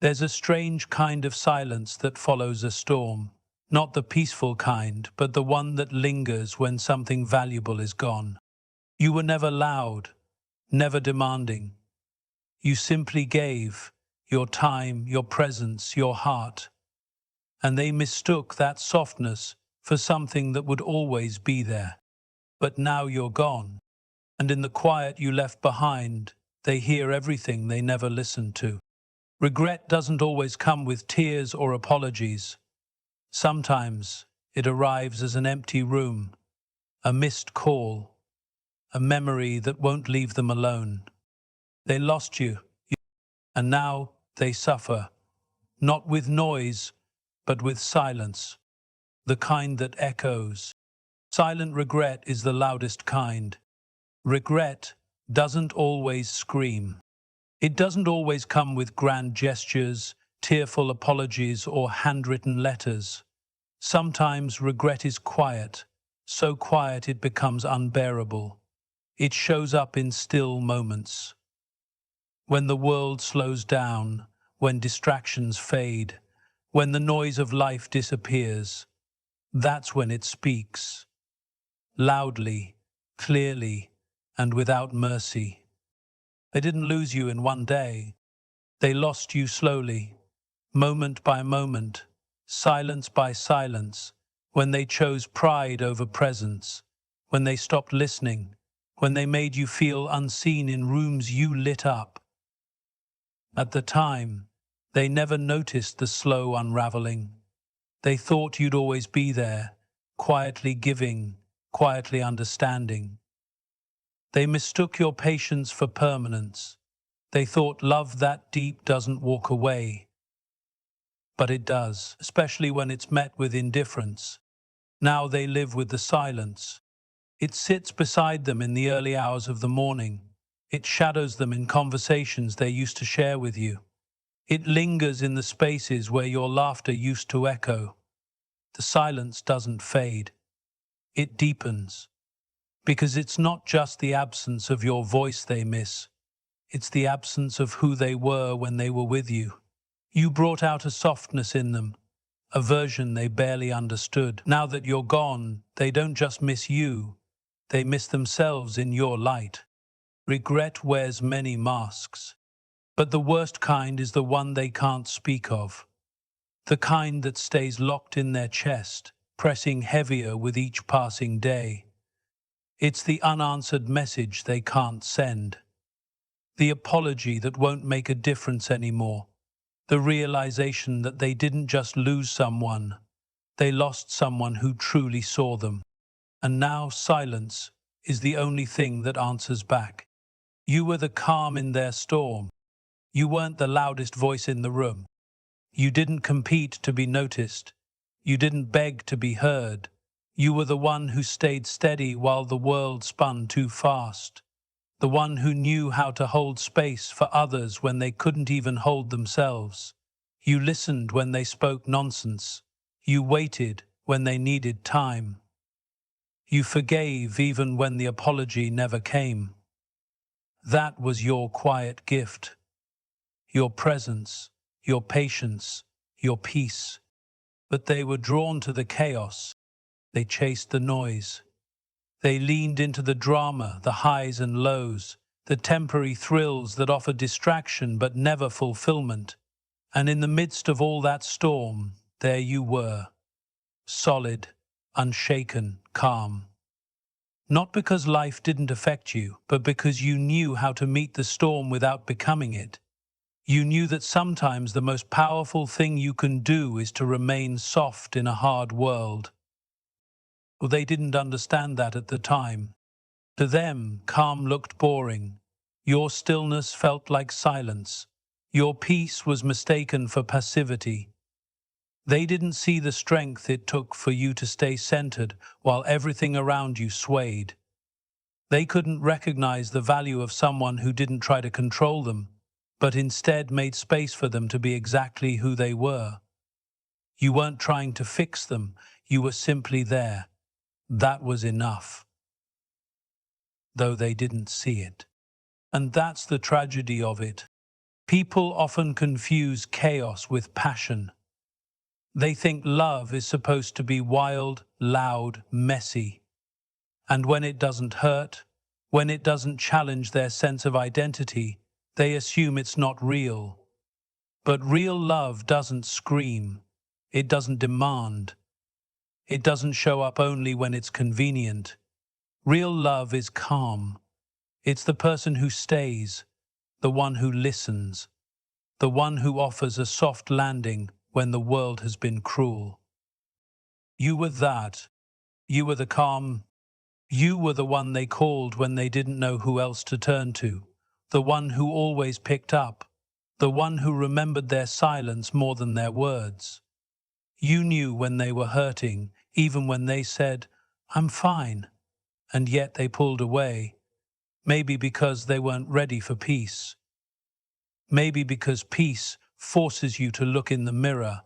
There's a strange kind of silence that follows a storm. Not the peaceful kind, but the one that lingers when something valuable is gone. You were never loud, never demanding. You simply gave your time, your presence, your heart, and they mistook that softness for something that would always be there. But now you're gone, and in the quiet you left behind, they hear everything they never listened to. Regret doesn't always come with tears or apologies. Sometimes it arrives as an empty room, a missed call, a memory that won't leave them alone. They lost you, and now they suffer, not with noise, but with silence, the kind that echoes. Silent regret is the loudest kind. Regret doesn't always scream. It doesn't always come with grand gestures, tearful apologies, or handwritten letters. Sometimes regret is quiet, so quiet it becomes unbearable. It shows up in still moments. When the world slows down, when distractions fade, when the noise of life disappears, that's when it speaks. Loudly, clearly, and without mercy. They didn't lose you in one day. They lost you slowly, moment by moment, silence by silence, when they chose pride over presence, when they stopped listening, when they made you feel unseen in rooms you lit up. At the time, they never noticed the slow unraveling. They thought you'd always be there, quietly giving, quietly understanding. They mistook your patience for permanence. They thought love that deep doesn't walk away. But it does, especially when it's met with indifference. Now they live with the silence. It sits beside them in the early hours of the morning. It shadows them in conversations they used to share with you. It lingers in the spaces where your laughter used to echo. The silence doesn't fade. It deepens. Because it's not just the absence of your voice they miss. It's the absence of who they were when they were with you. You brought out a softness in them, a version they barely understood. Now that you're gone, they don't just miss you, they miss themselves in your light. Regret wears many masks, but the worst kind is the one they can't speak of. The kind that stays locked in their chest, pressing heavier with each passing day. It's the unanswered message they can't send. The apology that won't make a difference anymore. The realization that they didn't just lose someone, they lost someone who truly saw them. And now silence is the only thing that answers back. You were the calm in their storm. You weren't the loudest voice in the room. You didn't compete to be noticed. You didn't beg to be heard. You were the one who stayed steady while the world spun too fast. The one who knew how to hold space for others when they couldn't even hold themselves. You listened when they spoke nonsense. You waited when they needed time. You forgave even when the apology never came. That was your quiet gift. Your presence, your patience, your peace. But they were drawn to the chaos. They chased the noise. They leaned into the drama, the highs and lows, the temporary thrills that offer distraction but never fulfillment. And in the midst of all that storm, there you were, solid, unshaken, calm. Not because life didn't affect you, but because you knew how to meet the storm without becoming it. You knew that sometimes the most powerful thing you can do is to remain soft in a hard world. Well, they didn't understand that at the time. To them, calm looked boring. Your stillness felt like silence. Your peace was mistaken for passivity. They didn't see the strength it took for you to stay centered while everything around you swayed. They couldn't recognize the value of someone who didn't try to control them, but instead made space for them to be exactly who they were. You weren't trying to fix them, you were simply there. That was enough. Though they didn't see it. And that's the tragedy of it. People often confuse chaos with passion. They think love is supposed to be wild, loud, messy. And when it doesn't hurt, when it doesn't challenge their sense of identity, they assume it's not real. But real love doesn't scream. It doesn't demand. It doesn't show up only when it's convenient. Real love is calm. It's the person who stays, the one who listens, the one who offers a soft landing when the world has been cruel. You were that. You were the calm. You were the one they called when they didn't know who else to turn to, the one who always picked up, the one who remembered their silence more than their words. You knew when they were hurting, even when they said, "I'm fine," and yet they pulled away, maybe because they weren't ready for peace. Maybe because peace forces you to look in the mirror,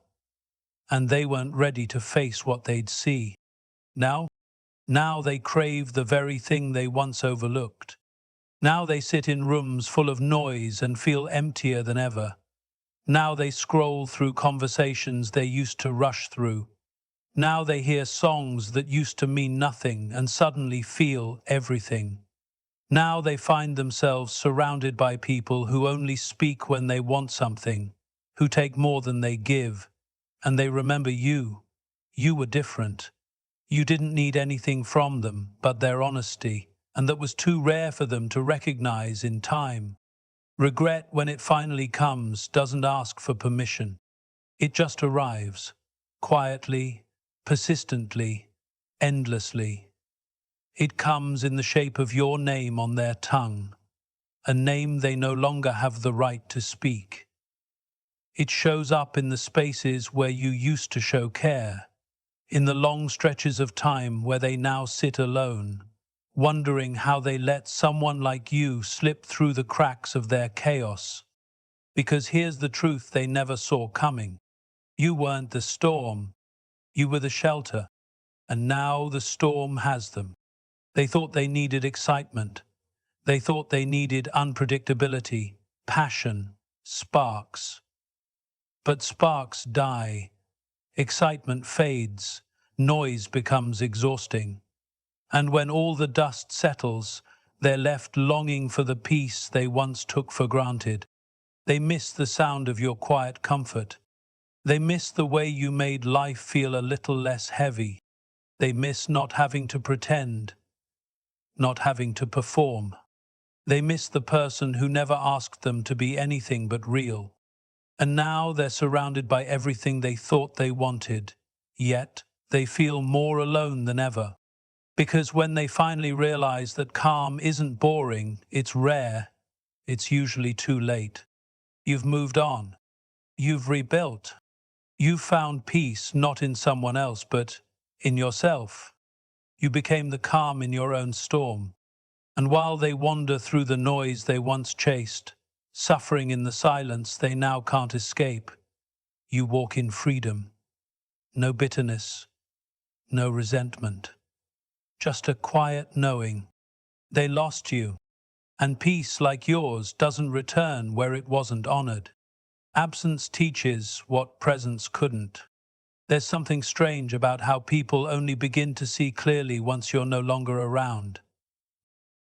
and they weren't ready to face what they'd see. Now they crave the very thing they once overlooked. Now they sit in rooms full of noise and feel emptier than ever. Now they scroll through conversations they used to rush through. Now they hear songs that used to mean nothing and suddenly feel everything. Now they find themselves surrounded by people who only speak when they want something, who take more than they give, and they remember you. You were different. You didn't need anything from them but their honesty, and that was too rare for them to recognize in time. Regret, when it finally comes, doesn't ask for permission. It just arrives, quietly, persistently, endlessly. It comes in the shape of your name on their tongue, a name they no longer have the right to speak. It shows up in the spaces where you used to show care, in the long stretches of time where they now sit alone, wondering how they let someone like you slip through the cracks of their chaos. Because here's the truth they never saw coming. You weren't the storm, you were the shelter, and now the storm has them. They thought they needed excitement. They thought they needed unpredictability, passion, sparks. But sparks die. Excitement fades. Noise becomes exhausting. And when all the dust settles, they're left longing for the peace they once took for granted. They miss the sound of your quiet comfort. They miss the way you made life feel a little less heavy. They miss not having to pretend, not having to perform. They miss the person who never asked them to be anything but real. And now they're surrounded by everything they thought they wanted, yet they feel more alone than ever. Because when they finally realize that calm isn't boring, it's rare, it's usually too late. You've moved on. You've rebuilt. You've found peace not in someone else, but in yourself. You became the calm in your own storm. And while they wander through the noise they once chased, suffering in the silence they now can't escape, you walk in freedom. No bitterness, no resentment. Just a quiet knowing. They lost you, and peace like yours doesn't return where it wasn't honored. Absence teaches what presence couldn't. There's something strange about how people only begin to see clearly once you're no longer around.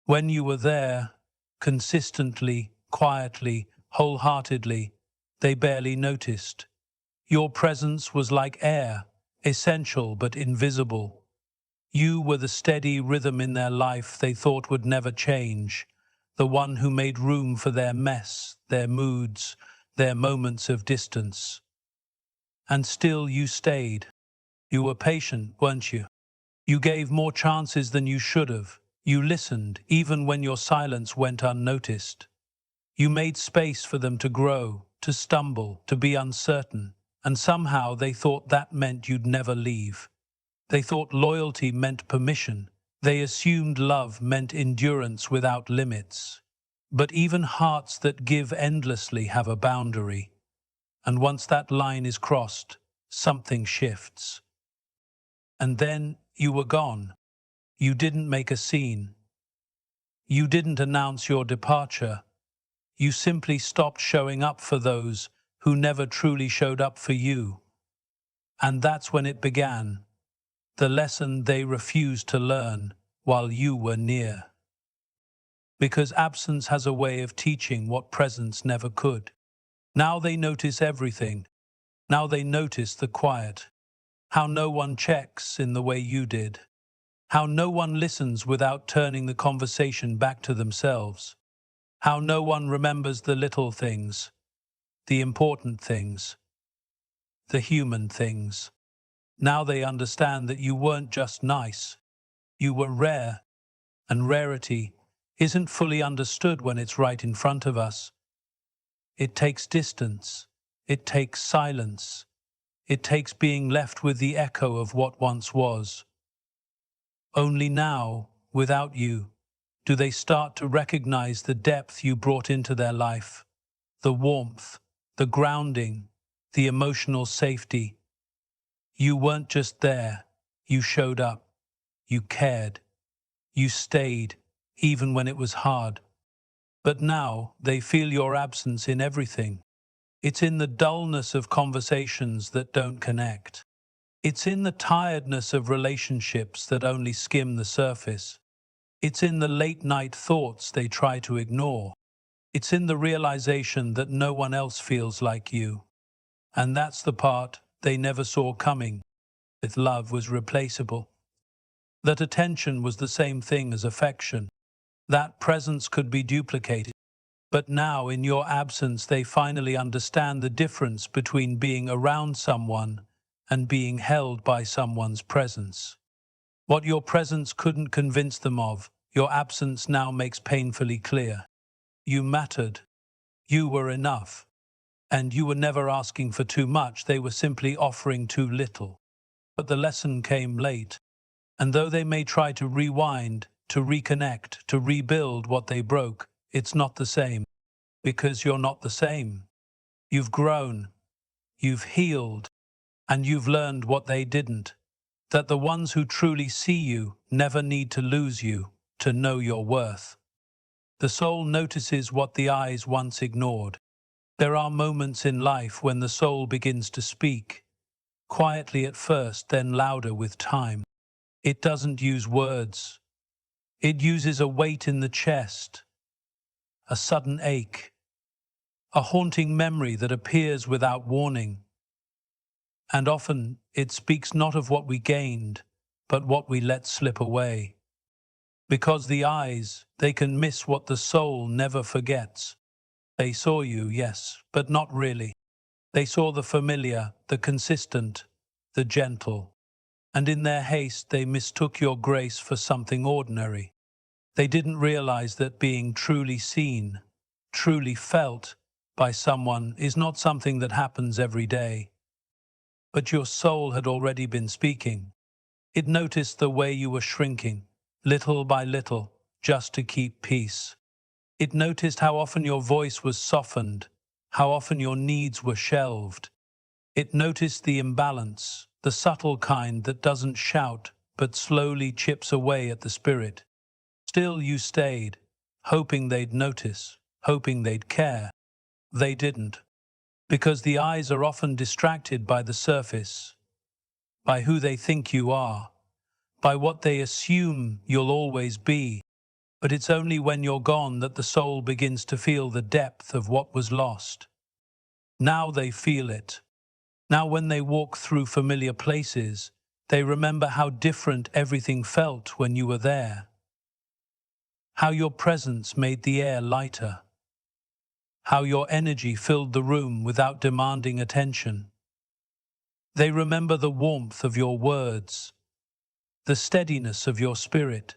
When you were there, consistently, quietly, wholeheartedly, they barely noticed. Your presence was like air, essential but invisible. You were the steady rhythm in their life they thought would never change, the one who made room for their mess, their moods, their moments of distance. And still you stayed. You were patient, weren't you? You gave more chances than you should have. You listened, even when your silence went unnoticed. You made space for them to grow, to stumble, to be uncertain, and somehow they thought that meant you'd never leave. They thought loyalty meant permission. They assumed love meant endurance without limits. But even hearts that give endlessly have a boundary. And once that line is crossed, something shifts. And then you were gone. You didn't make a scene. You didn't announce your departure. You simply stopped showing up for those who never truly showed up for you. And that's when it began, the lesson they refused to learn while you were near. Because absence has a way of teaching what presence never could. Now they notice everything. Now they notice the quiet. How no one checks in the way you did. How no one listens without turning the conversation back to themselves. How no one remembers the little things, the important things, the human things. Now they understand that you weren't just nice, you were rare, and rarity isn't fully understood when it's right in front of us. It takes distance, it takes silence, it takes being left with the echo of what once was. Only now, without you, do they start to recognize the depth you brought into their life, the warmth, the grounding, the emotional safety. You weren't just there, you showed up, you cared, you stayed, even when it was hard. But now they feel your absence in everything. It's in the dullness of conversations that don't connect. It's in the tiredness of relationships that only skim the surface. It's in the late-night thoughts they try to ignore. It's in the realization that no one else feels like you. And that's the part they never saw coming, that love was replaceable. That attention was the same thing as affection. That presence could be duplicated. But now, in your absence, they finally understand the difference between being around someone and being held by someone's presence. What your presence couldn't convince them of, your absence now makes painfully clear. You mattered. You were enough. And you were never asking for too much, they were simply offering too little. But the lesson came late. And though they may try to rewind, to reconnect, to rebuild what they broke, it's not the same. Because you're not the same. You've grown. You've healed. And you've learned what they didn't. That the ones who truly see you never need to lose you to know your worth. The soul notices what the eyes once ignored. There are moments in life when the soul begins to speak, quietly at first, then louder with time. It doesn't use words. It uses a weight in the chest, a sudden ache, a haunting memory that appears without warning. And often it speaks not of what we gained, but what we let slip away. Because the eyes, they can miss what the soul never forgets. They saw you, yes, but not really. They saw the familiar, the consistent, the gentle. And in their haste they mistook your grace for something ordinary. They didn't realize that being truly seen, truly felt by someone is not something that happens every day. But your soul had already been speaking. It noticed the way you were shrinking, little by little, just to keep peace. It noticed how often your voice was softened, how often your needs were shelved. It noticed the imbalance, the subtle kind that doesn't shout but slowly chips away at the spirit. Still you stayed, hoping they'd notice, hoping they'd care. They didn't, because the eyes are often distracted by the surface, by who they think you are, by what they assume you'll always be. But it's only when you're gone that the soul begins to feel the depth of what was lost. Now they feel it. Now when they walk through familiar places, they remember how different everything felt when you were there. How your presence made the air lighter. How your energy filled the room without demanding attention. They remember the warmth of your words, the steadiness of your spirit,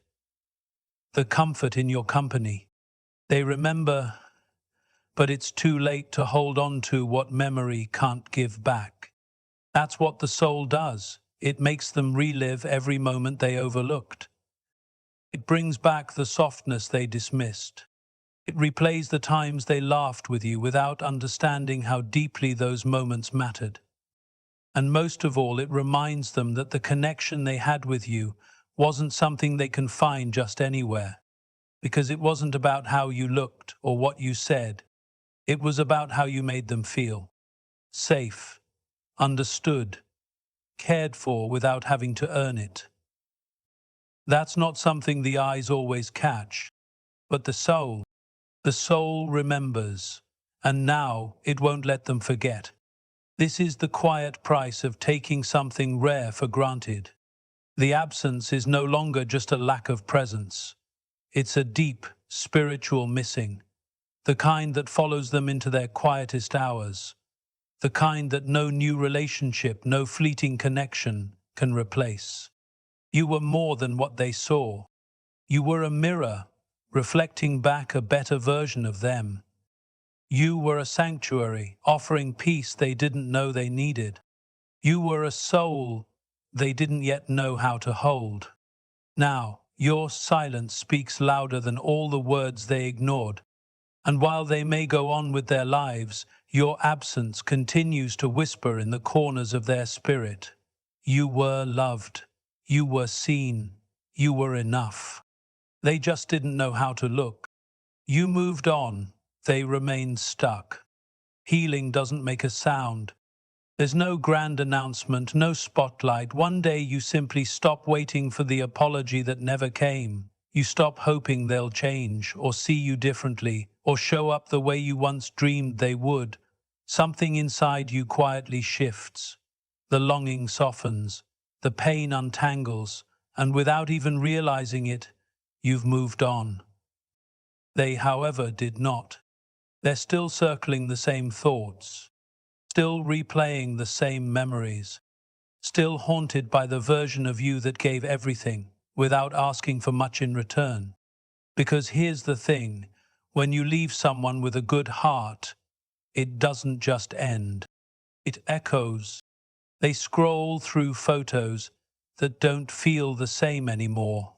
the comfort in your company. They remember, but it's too late to hold on to what memory can't give back. That's what the soul does. It makes them relive every moment they overlooked. It brings back the softness they dismissed. It replays the times they laughed with you without understanding how deeply those moments mattered. And most of all, it reminds them that the connection they had with you wasn't something they can find just anywhere, because it wasn't about how you looked or what you said. It was about how you made them feel. Safe, understood, cared for without having to earn it. That's not something the eyes always catch, but the soul remembers, and now it won't let them forget. This is the quiet price of taking something rare for granted. The absence is no longer just a lack of presence. It's a deep, spiritual missing, the kind that follows them into their quietest hours, the kind that no new relationship, no fleeting connection can replace. You were more than what they saw. You were a mirror, reflecting back a better version of them. You were a sanctuary, offering peace they didn't know they needed. You were a soul they didn't yet know how to hold. Now, your silence speaks louder than all the words they ignored, and while they may go on with their lives, your absence continues to whisper in the corners of their spirit. You were loved. You were seen. You were enough. They just didn't know how to look. You moved on. They remained stuck. Healing doesn't make a sound. There's no grand announcement, no spotlight. One day you simply stop waiting for the apology that never came. You stop hoping they'll change, or see you differently, or show up the way you once dreamed they would. Something inside you quietly shifts. The longing softens, the pain untangles, and without even realizing it, you've moved on. They, however, did not. They're still circling the same thoughts, still replaying the same memories, still haunted by the version of you that gave everything without asking for much in return. Because here's the thing, when you leave someone with a good heart, it doesn't just end. It echoes. They scroll through photos that don't feel the same anymore.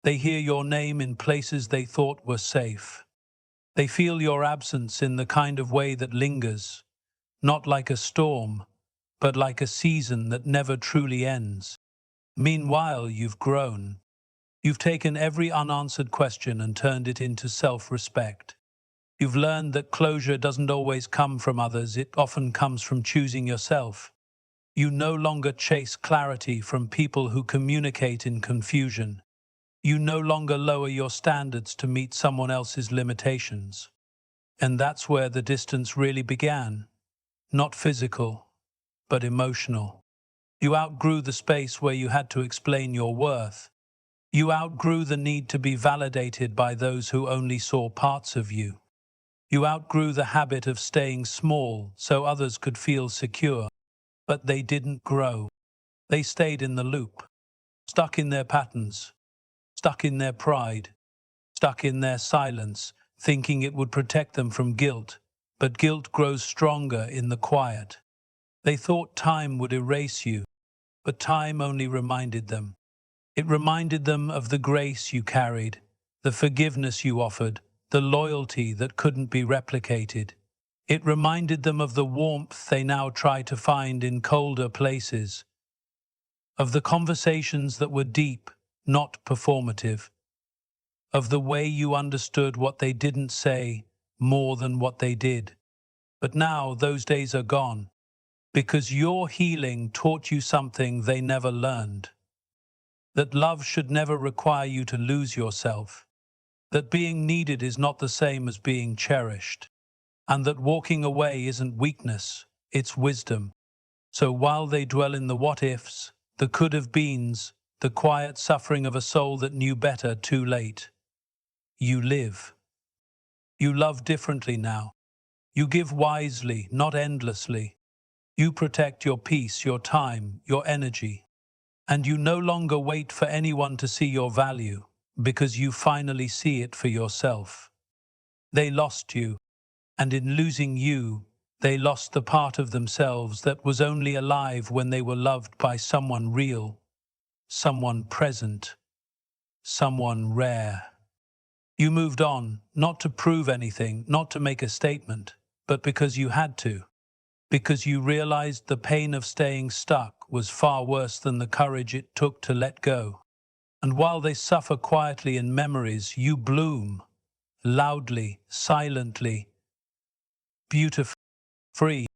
They hear your name in places they thought were safe. They feel your absence in the kind of way that lingers, not like a storm, but like a season that never truly ends. Meanwhile, you've grown. You've taken every unanswered question and turned it into self-respect. You've learned that closure doesn't always come from others, it often comes from choosing yourself. You no longer chase clarity from people who communicate in confusion. You no longer lower your standards to meet someone else's limitations. And that's where the distance really began. Not physical, but emotional. You outgrew the space where you had to explain your worth. You outgrew the need to be validated by those who only saw parts of you. You outgrew the habit of staying small so others could feel secure. But they didn't grow. They stayed in the loop, stuck in their patterns, stuck in their pride, stuck in their silence, thinking it would protect them from guilt. But guilt grows stronger in the quiet. They thought time would erase you, but time only reminded them. It reminded them of the grace you carried, the forgiveness you offered, the loyalty that couldn't be replicated. It reminded them of the warmth they now try to find in colder places, of the conversations that were deep, not performative, of the way you understood what they didn't say more than what they did. But now those days are gone, because your healing taught you something they never learned. That love should never require you to lose yourself. That being needed is not the same as being cherished. And that walking away isn't weakness, it's wisdom. So while they dwell in the what-ifs, the could-have-beens, the quiet suffering of a soul that knew better too late, you live. You love differently now. You give wisely, not endlessly. You protect your peace, your time, your energy. And you no longer wait for anyone to see your value, because you finally see it for yourself. They lost you, and in losing you, they lost the part of themselves that was only alive when they were loved by someone real, someone present, someone rare. You moved on, not to prove anything, not to make a statement, but because you had to. Because you realized the pain of staying stuck was far worse than the courage it took to let go. And while they suffer quietly in memories, you bloom, loudly, silently, beautiful, free.